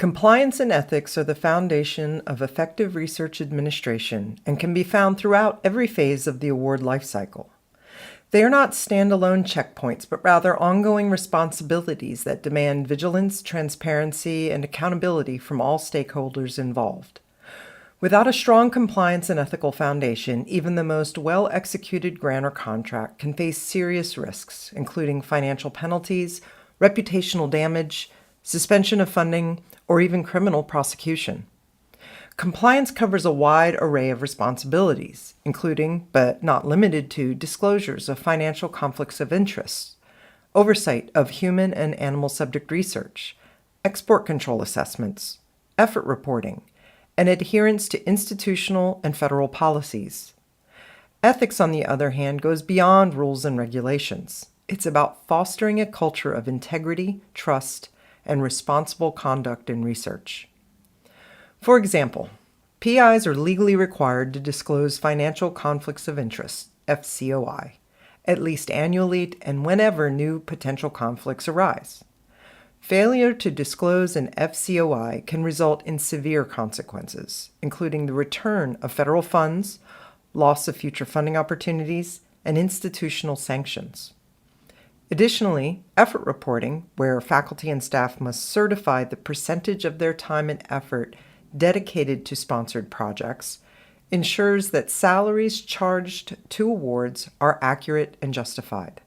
Compliance and ethics are the foundation of effective research administration and can be found throughout every phase of the award lifecycle. They are not standalone checkpoints, but rather ongoing responsibilities that demand vigilance, transparency, and accountability from all stakeholders involved. Without a strong compliance and ethical foundation, even the most well-executed grant or contract can face serious risks, including financial penalties, reputational damage, suspension of funding, or even criminal prosecution. Compliance covers a wide array of responsibilities, including, but not limited to, disclosures of financial conflicts of interest, oversight of human and animal subject research, export control assessments, effort reporting, and adherence to institutional and federal policies. Ethics, on the other hand, goes beyond rules and regulations. It's about fostering a culture of integrity, trust, and responsible conduct in research. For example, PIs are legally required to disclose financial conflicts of interest, FCOI, at least annually and whenever new potential conflicts arise. Failure to disclose an FCOI can result in severe consequences, including the return of federal funds, loss of future funding opportunities, and institutional sanctions. Additionally, effort reporting, where faculty and staff must certify the percentage of their time and effort dedicated to sponsored projects, ensures that salaries charged to awards are accurate and justified.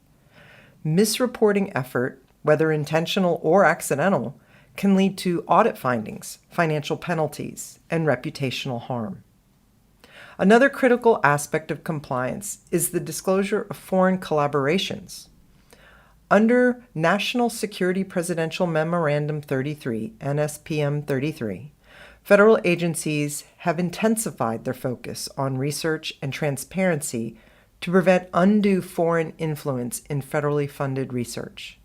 Misreporting effort, whether intentional or accidental, can lead to audit findings, financial penalties, and reputational harm. Another critical aspect of compliance is the disclosure of foreign collaborations. Under National Security Presidential Memorandum 33, NSPM 33, federal agencies have intensified their focus on research and transparency to prevent undue foreign influence in federally funded research.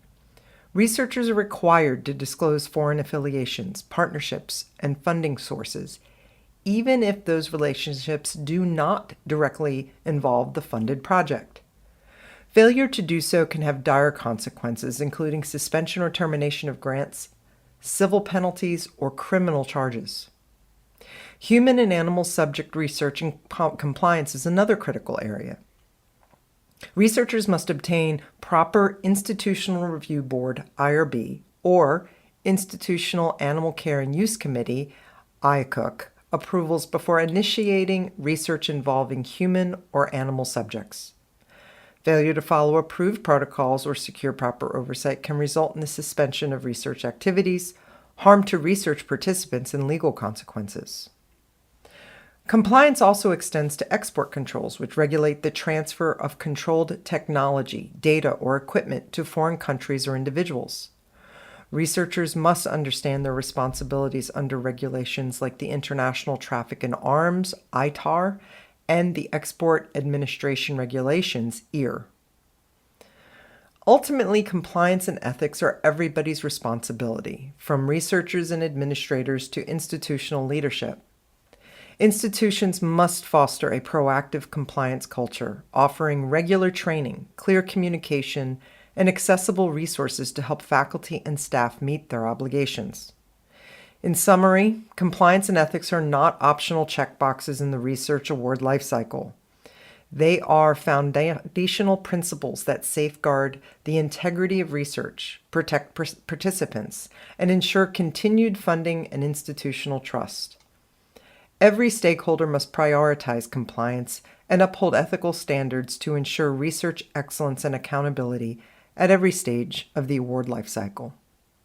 Researchers are required to disclose foreign affiliations, partnerships, and funding sources, even if those relationships do not directly involve the funded project. Failure to do so can have dire consequences, including suspension or termination of grants, civil penalties, or criminal charges. Human and animal subject research and compliance is another critical area. Researchers must obtain proper Institutional Review Board, IRB, or Institutional Animal Care and Use Committee, IACUC, approvals before initiating research involving human or animal subjects. Failure to follow approved protocols or secure proper oversight can result in the suspension of research activities, harm to research participants, and legal consequences. Compliance also extends to export controls, which regulate the transfer of controlled technology, data, or equipment to foreign countries or individuals. Researchers must understand their responsibilities under regulations like the International Traffic in Arms, ITAR, and the Export Administration Regulations, EAR. Ultimately, compliance and ethics are everybody's responsibility, from researchers and administrators to institutional leadership. Institutions must foster a proactive compliance culture, offering regular training, clear communication, and accessible resources to help faculty and staff meet their obligations. In summary, compliance and ethics are not optional checkboxes in the research award lifecycle. They are foundational principles that safeguard the integrity of research, protect participants, and ensure continued funding and institutional trust. Every stakeholder must prioritize compliance and uphold ethical standards to ensure research excellence and accountability at every stage of the award lifecycle.